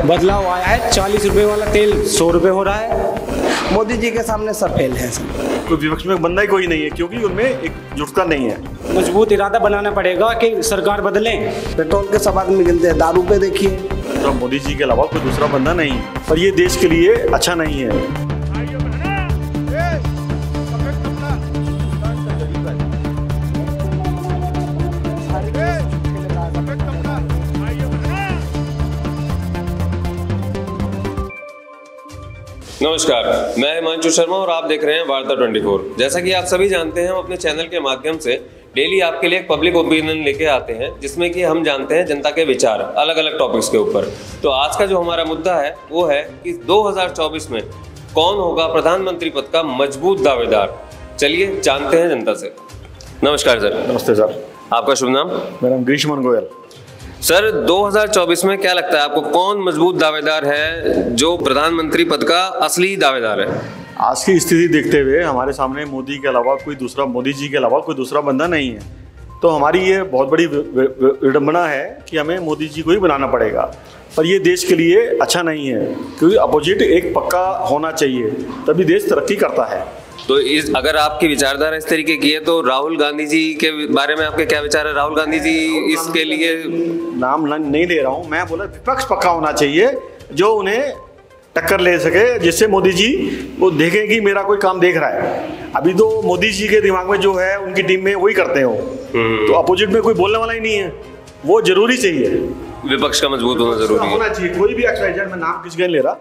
बदलाव आया है। 40 रुपए वाला तेल 100 रुपए हो रहा है। मोदी जी के सामने सब फेल है सब। तो विपक्ष में बंदा ही कोई नहीं है, क्योंकि उनमें एक जुटता नहीं है। मजबूत इरादा बनाना पड़ेगा कि सरकार बदलें। पेट्रोल के सब आदमी गिनते हैं, दारू पे देखिए। तो मोदी जी के अलावा कोई दूसरा बंदा नहीं है, और ये देश के लिए अच्छा नहीं है। नमस्कार, मैं हिमांशु शर्मा और आप देख रहे हैं वार्ता 24। जैसा कि आप सभी जानते हैं, हम अपने चैनल के माध्यम से डेली आपके लिए एक पब्लिक ओपिनियन लेके आते हैं, जिसमें कि हम जानते हैं जनता के विचार अलग अलग टॉपिक्स के ऊपर। तो आज का जो हमारा मुद्दा है वो है कि 2024 में कौन होगा प्रधानमंत्री पद का मजबूत दावेदार। चलिए जानते हैं जनता से। नमस्कार सर। नमस्ते सर। आपका शुभ नाम? मेरा नाम ग्रीष्मन गोयल। सर, 2024 में क्या लगता है आपको, कौन मजबूत दावेदार है जो प्रधानमंत्री पद का असली दावेदार है? आज की स्थिति देखते हुए हमारे सामने मोदी के अलावा कोई दूसरा, मोदी जी के अलावा कोई दूसरा बंदा नहीं है। तो हमारी ये बहुत बड़ी विडंबना है कि हमें मोदी जी को ही बनाना पड़ेगा, पर ये देश के लिए अच्छा नहीं है, क्योंकि अपोजिट एक पक्का होना चाहिए, तभी देश तरक्की करता है। तो अगर आपकी विचारधारा इस तरीके की है तो राहुल गांधी जी के बारे में आपके क्या विचार है? राहुल गांधी जी इसके लिए नाम नहीं ले रहा हूँ, मैं बोला विपक्ष पक्का होना चाहिए जो उन्हें टक्कर ले सके, जिससे मोदी जी वो देखें कि मेरा कोई काम देख रहा है। अभी तो मोदी जी के दिमाग में जो है उनकी टीम में वही करते हो, तो अपोजिट में कोई बोलने वाला ही नहीं है। वो जरूरी चाहिए, विपक्ष का मजबूत होना जरूरी है। होना चाहिए, कोई भी एक्सवाइजेड, मैं नाम किसी का नहीं ले रहा,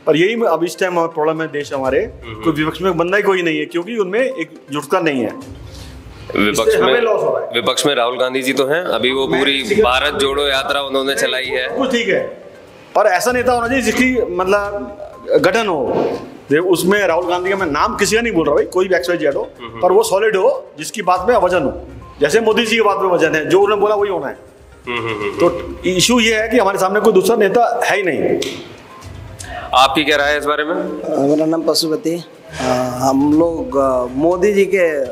पर यही अब इस टाइम प्रॉब्लम है देश हमारे, कोई विपक्ष में बंदा ही कोई नहीं है, क्योंकि उनमें एक जुटता नहीं है। विपक्ष में राहुल गांधी जी तो हैं, अभी वो पूरी भारत जोड़ो यात्रा उन्होंने चलाई है, कुछ ठीक है, पर ऐसा नेता होना चाहिए जिसकी मतलब गठन हो। उसमें राहुल गांधी का मैं नाम किसी का नहीं बोल रहा भाई, कोई भी एक्सवाइजेड हो, पर वो सॉलिड हो, जिसकी बात में वजन हो। जैसे मोदी जी की बात में वजन है, जो उन्होंने बोला वही होना है। तो इशू ये है कि हमारे सामने कोई दूसरा नेता है ही नहीं। आपकी क्या राय है इस बारे में? मेरा नाम पशुपति। हम लोग मोदी जी के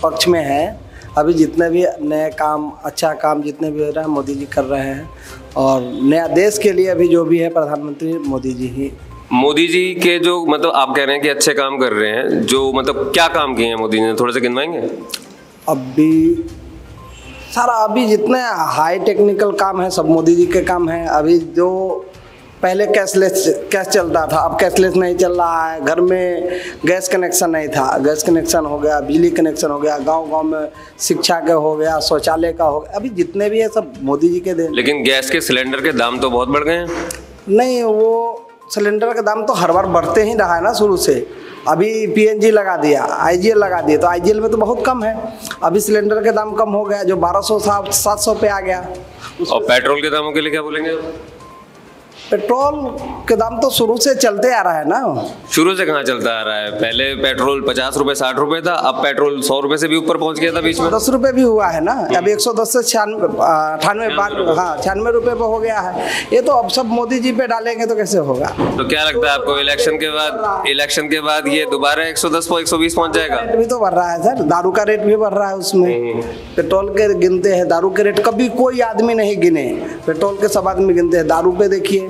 पक्ष में हैं। अभी जितने भी नए काम, अच्छा काम जितने भी हो रहा है मोदी जी कर रहे हैं, और नया देश के लिए अभी जो भी है प्रधानमंत्री मोदी जी ही। मोदी जी के जो मतलब आप कह रहे हैं कि अच्छे काम कर रहे हैं, जो मतलब क्या काम किए हैं मोदी जी ने, थोड़े से गिनवाएंगे? अभी जितने हाई टेक्निकल काम है सब मोदी जी के काम है। अभी जो पहले कैश चलता था, अब कैशलेस नहीं चल रहा है। घर में गैस कनेक्शन नहीं था, गैस कनेक्शन हो गया, बिजली कनेक्शन हो गया, गांव-गांव में शिक्षा का हो गया, शौचालय का हो गया। अभी जितने भी है सब मोदी जी के देन। लेकिन गैस के सिलेंडर के दाम तो बहुत बढ़ गए हैं। नहीं, वो सिलेंडर का दाम तो हर बार बढ़ते ही रहा है ना शुरू से। अभी PNG लगा दिया, IGL लगा दिया, तो IGL में तो बहुत कम है। अभी सिलेंडर के दाम कम हो गया, जो 1200-700 पे आ गया। और पेट्रोल के दामों के लिए क्या बोलेंगे? पेट्रोल के दाम तो शुरू से चलते आ रहा है ना। शुरू से कहाँ चलता आ रहा है? पहले पेट्रोल 50 रुपए 60 रुपए था, अब पेट्रोल 100 रुपए से भी ऊपर पहुंच गया था बीच में। 10 रुपए भी हुआ है ना, अब 110 से 98 रुपए पे हो गया है। ये तो अब सब मोदी जी पे डालेंगे तो कैसे होगा? तो क्या लगता है आपको, इलेक्शन के बाद ये दोबारा 110 को 120 पहुंच जाएगा? रेट भी तो बढ़ रहा है सर, दारू का रेट भी बढ़ रहा है उसमें। पेट्रोल के गिनते हैं, दारू के रेट कभी कोई आदमी नहीं गिने, पेट्रोल के सब आदमी गिनते हैं, दारू पे देखिए।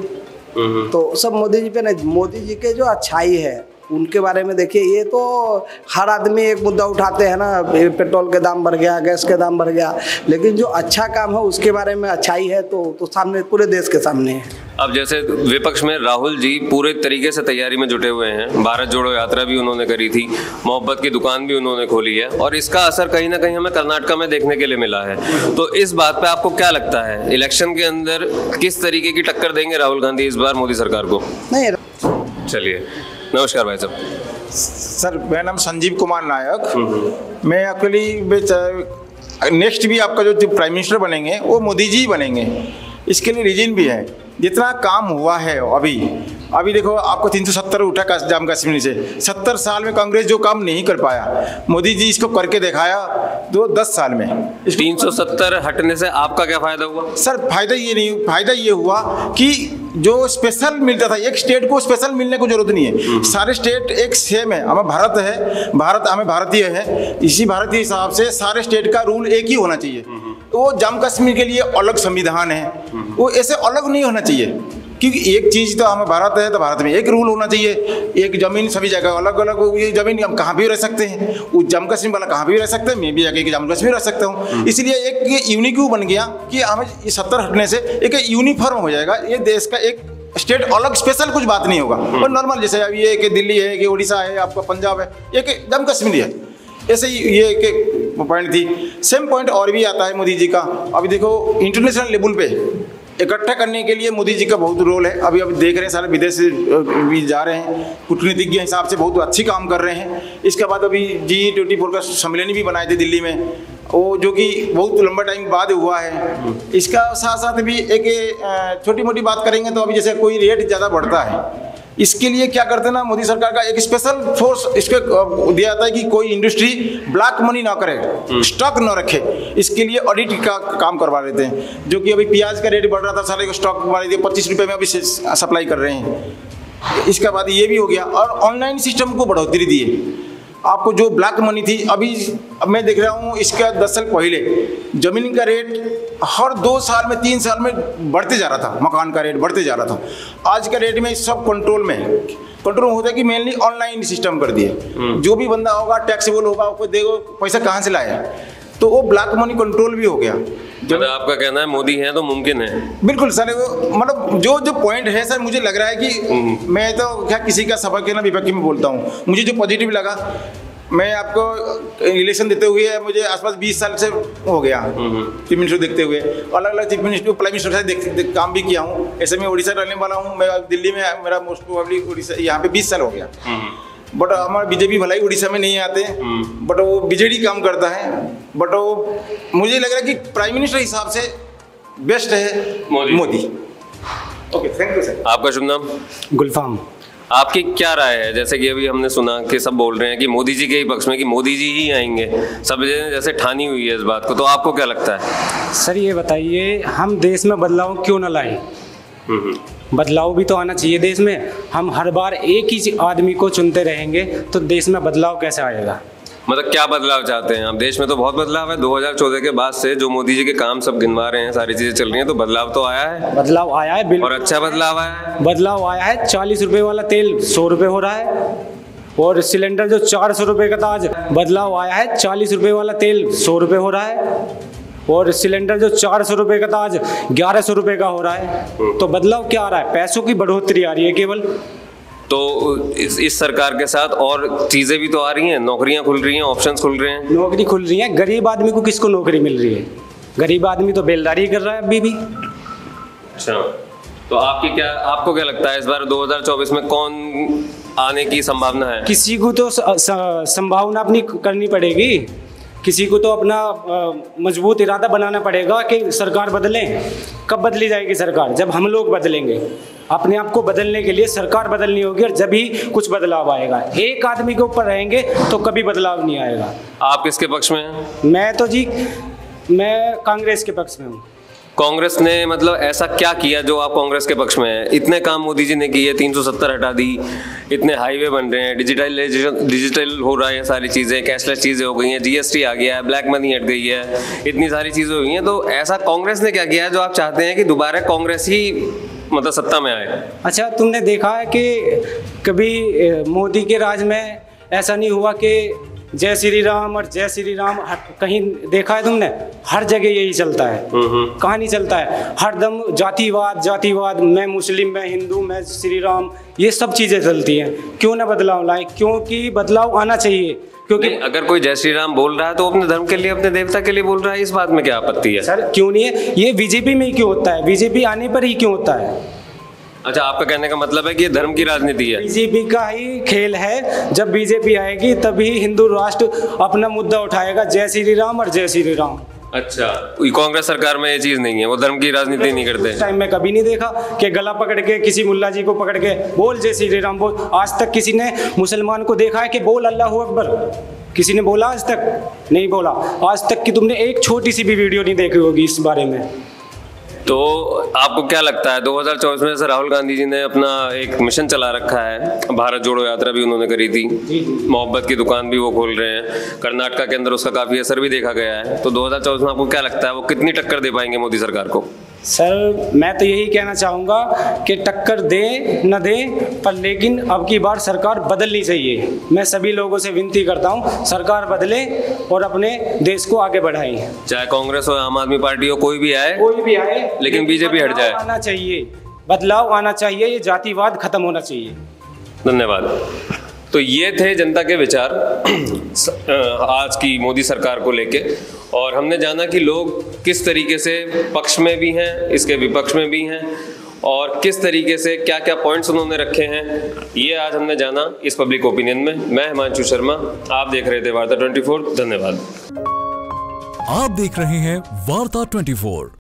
तो सब मोदी जी पे नहीं, मोदी जी के जो अच्छाई है उनके बारे में देखिए। ये तो हर आदमी एक मुद्दा उठाते हैं ना, पेट्रोल के दाम बढ़ गया, गैस के दाम बढ़ गया, लेकिन जो अच्छा काम है उसके बारे में अच्छाई है तो सामने पूरे देश के सामने है। अब जैसे विपक्ष में राहुल जी पूरे तरीके से तैयारी में जुटे हुए हैं, भारत जोड़ो यात्रा भी उन्होंने करी थी, मोहब्बत की दुकान भी उन्होंने खोली है, और इसका असर कहीं ना कहीं हमें कर्नाटक में देखने के लिए मिला है। तो इस बात पे आपको क्या लगता है, इलेक्शन के अंदर किस तरीके की टक्कर देंगे राहुल गांधी इस बार मोदी सरकार को? नहीं, चलिए, नमस्कार भाई साहब। सर, मेरा नाम संजीव कुमार नायक। मैं एक्चुअली नेक्स्ट भी आपका जो प्राइम मिनिस्टर बनेंगे वो मोदी जी बनेंगे। इसके लिए रीजन भी है, जितना काम हुआ है अभी देखो, आपको 370 उठा जम्मू कश्मीर से। 70 साल में कांग्रेस जो काम नहीं कर पाया, मोदी जी इसको करके दिखाया 10 साल में। 370 हटने से आपका क्या फायदा हुआ? सर, फायदा ये हुआ कि जो स्पेशल मिलता था, एक स्टेट को स्पेशल मिलने को जरूरत नहीं है, सारे स्टेट एक सेम है। हमें भारत है, हमें भारतीय है, इसी भारतीय हिसाब से सारे स्टेट का रूल एक ही होना चाहिए। वो जम्मू कश्मीर के लिए अलग संविधान है, वो ऐसे अलग नहीं होना चाहिए। क्योंकि एक चीज़ तो हमें भारत है तो भारत में एक रूल होना चाहिए, एक ज़मीन सभी जगह अलग अलग, ये ज़मीन हम कहाँ भी रह सकते हैं, वो जम्मू कश्मीर वाला कहाँ भी रह सकते हैं, मैं भी जाके जम्मू कश्मीर रह सकता हूँ। इसलिए एक ये यूनिक्यू बन गया कि हमें ये 70 हटने से एक यूनिफॉर्म हो जाएगा, ये देश का एक स्टेट अलग स्पेशल कुछ बात नहीं होगा। और नॉर्मल जैसे अब ये कि दिल्ली है कि उड़ीसा है, आपका पंजाब है, एक जम्मू कश्मीर है, ऐसे ही ये एक पॉइंट थी। सेम पॉइंट और भी आता है मोदी जी का। अभी देखो इंटरनेशनल लेवल पे इकट्ठा करने के लिए मोदी जी का बहुत रोल है। अभी देख रहे हैं सारे विदेश भी जा रहे हैं, कूटनीतिज्ञ हिसाब से बहुत अच्छी काम कर रहे हैं। इसके बाद अभी G24 का सम्मेलन भी बनाए थे दिल्ली में, वो जो कि बहुत लंबा टाइम बाद हुआ है। इसका साथ साथ भी एक छोटी मोटी बात करेंगे तो अभी जैसे कोई रेट ज़्यादा बढ़ता है, इसके लिए क्या करते हैं ना, मोदी सरकार का एक स्पेशल फोर्स इसके दिया जाता है कि कोई इंडस्ट्री ब्लैक मनी ना करे, स्टॉक ना रखे, इसके लिए ऑडिट का काम करवा लेते हैं। जो कि अभी प्याज का रेट बढ़ रहा था, सारे को स्टॉक मार दिया, 25 रुपये में अभी सप्लाई कर रहे हैं। इसके बाद ये भी हो गया और ऑनलाइन सिस्टम को बढ़ोतरी दिए। आपको जो ब्लैक मनी थी, अभी मैं देख रहा हूँ इसका 10 साल पहले ज़मीन का रेट हर 2 साल में 3 साल में बढ़ते जा रहा था, मकान का रेट बढ़ते जा रहा था। आज का रेट में सब कंट्रोल में होता है कि मेनली ऑनलाइन सिस्टम कर दिए। जो भी बंदा होगा टैक्सेबल होगा, आपको देखो पैसा कहाँ से लाया, तो वो ब्लैक मनी कंट्रोल भी हो गया। जब आपका कहना है मोदी है तो मुमकिन है। बिल्कुल सर, मतलब जो पॉइंट है सर, मुझे लग रहा है कि मैं तो क्या किसी का सबक है ना विपक्ष में बोलता हूँ, मुझे जो पॉजिटिव लगा, मैं आपको इलेक्शन देते हुए मुझे आसपास 20 साल से हो गया चीफ मिनिस्टर देखते हुए, अलग अलग चीफ मिनिस्टर प्राइम मिनिस्टर से काम भी किया हूँ। ऐसे मैं उड़ीसा रहने वाला हूँ, मैं दिल्ली में मेरा मोस्ट प्रोबेबली उड़ीसा यहाँ पे 20 साल हो गया। बट हमारा बीजेपी भलाई उड़ीसा में नहीं आते, बट वो बीजेडी काम करता है। बट वो मुझे लग रहा है कि प्राइम मिनिस्टर हिसाब से बेस्ट है Modi. Okay, thank you sir. आपका शुभ नाम? गुलफाम। आपकी क्या राय है? जैसे कि अभी हमने सुना कि सब बोल रहे हैं कि मोदी जी के ही पक्ष में, कि मोदी जी ही आएंगे, सब जैसे ठानी हुई है इस बात को, तो आपको क्या लगता है? सर ये बताइए, हम देश में बदलाव क्यों न लाएं? बदलाव भी तो आना चाहिए देश में। हम हर बार एक ही आदमी को चुनते रहेंगे तो देश में बदलाव कैसे आएगा? मतलब क्या बदलाव चाहते हैं आप? देश में तो बहुत बदलाव है, 2014 के बाद से जो मोदी जी के काम सब गिनवा रहे हैं, सारी चीजें चल रही हैं, तो बदलाव तो आया है। बदलाव आया है, बिल्कुल, और अच्छा बदलाव आया है। बदलाव आया है। 40 रुपए वाला तेल 100 रुपये हो रहा है, और सिलेंडर जो 400 रुपये का था, आज बदलाव आया है, 40 रुपये वाला तेल 100 रुपये हो रहा है, और सिलेंडर जो 400 रुपये का था, आज 1100 रुपये का हो रहा है। तो बदलाव क्या आ रहा है? पैसों की बढ़ोतरी आ रही है केवल। तो इस सरकार के साथ और चीजें भी तो आ रही हैं, नौकरियां खुल रही हैं, ऑप्शंस खुल रहे हैं। नौकरी खुल रही है, गरीब आदमी को किसको नौकरी मिल रही है? गरीब आदमी तो बेलदारी कर रहा है अभी भी। अच्छा, तो आपको क्या लगता है इस बार 2024 में कौन आने की संभावना है? किसी को तो संभावना अपनी करनी पड़ेगी, किसी को तो अपना मजबूत इरादा बनाना पड़ेगा कि सरकार बदलें। कब बदली जाएगी सरकार? जब हम लोग बदलेंगे। अपने आप को बदलने के लिए सरकार बदलनी होगी, और जब ही कुछ बदलाव आएगा। एक आदमी के ऊपर रहेंगे तो कभी बदलाव नहीं आएगा। आप किसके पक्ष में हैं? मैं कांग्रेस के पक्ष में हूँ। कांग्रेस ने मतलब ऐसा क्या किया जो आप कांग्रेस के पक्ष में हैं? इतने काम मोदी जी ने किए, 370 हटा दी, इतने हाईवे बन रहे हैं, डिजिटल हो रहा है, सारी चीज़ें कैशलेस चीज़ें हो गई हैं, GST आ गया है, ब्लैक मनी हट गई है, इतनी सारी चीज़ें हुई हैं। तो ऐसा कांग्रेस ने क्या किया है जो आप चाहते हैं कि दोबारा कांग्रेस ही मतलब सत्ता में आए? अच्छा, तुमने देखा है कि कभी मोदी के राज में ऐसा नहीं हुआ कि जय श्री राम और जय श्री राम? कहीं देखा है तुमने? हर जगह यही चलता है। कहाँ नहीं चलता है? हरदम जातिवाद, मैं मुस्लिम, मैं हिंदू, मैं श्री राम, ये सब चीज़ें चलती हैं। क्यों ना बदलाव लाएं? क्योंकि बदलाव आना चाहिए। क्योंकि अगर कोई जय श्री राम बोल रहा है तो अपने धर्म के लिए, अपने देवता के लिए बोल रहा है, इस बात में क्या आपत्ति है? सर क्यों नहीं है? ये बीजेपी में ही क्यों होता है? बीजेपी आने पर ही क्यों होता है? अच्छा, आपका कहने का मतलब है कि ये धर्म की राजनीति है? बीजेपी का ही खेल है। जब बीजेपी आएगी तभी हिंदू राष्ट्र अपना मुद्दा उठाएगा, जय श्री राम और जय श्री राम। अच्छा, कांग्रेस सरकार में ये चीज नहीं है, वो धर्म की राजनीति नहीं करते? इस टाइम में कभी नहीं देखा कि गला पकड़ के किसी मुल्ला जी को पकड़ के बोल जय श्री राम बोल। आज तक किसी ने मुसलमान को देखा है कि बोल अल्लाहू अकबर? किसी ने बोला आज तक? नहीं बोला। आज तक की तुमने एक छोटी सी भी वीडियो नहीं देखी होगी इस बारे में। तो आपको क्या लगता है 2024 में सर राहुल गांधी जी ने अपना एक मिशन चला रखा है, भारत जोड़ो यात्रा भी उन्होंने करी थी, मोहब्बत की दुकान भी वो खोल रहे हैं, कर्नाटका के अंदर उसका काफी असर भी देखा गया है, तो 2024 में आपको क्या लगता है वो कितनी टक्कर दे पाएंगे मोदी सरकार को? सर मैं तो यही कहना चाहूँगा कि टक्कर दे न दे, पर लेकिन अब की बार सरकार बदलनी चाहिए। मैं सभी लोगों से विनती करता हूँ सरकार बदले और अपने देश को आगे बढ़ाएं। चाहे कांग्रेस हो, आम आदमी पार्टी हो, कोई भी आए, लेकिन बीजेपी हट जाए। आना चाहिए, बदलाव आना चाहिए, ये जातिवाद खत्म होना चाहिए। धन्यवाद। तो ये थे जनता के विचार आज की मोदी सरकार को लेके, और हमने जाना कि लोग किस तरीके से पक्ष में भी हैं, इसके विपक्ष में भी हैं, और किस तरीके से क्या क्या पॉइंट्स उन्होंने रखे हैं, ये आज हमने जाना इस पब्लिक ओपिनियन में। मैं हिमांशु शर्मा, आप देख रहे थे वार्ता 24। धन्यवाद। आप देख रहे हैं वार्ता 24।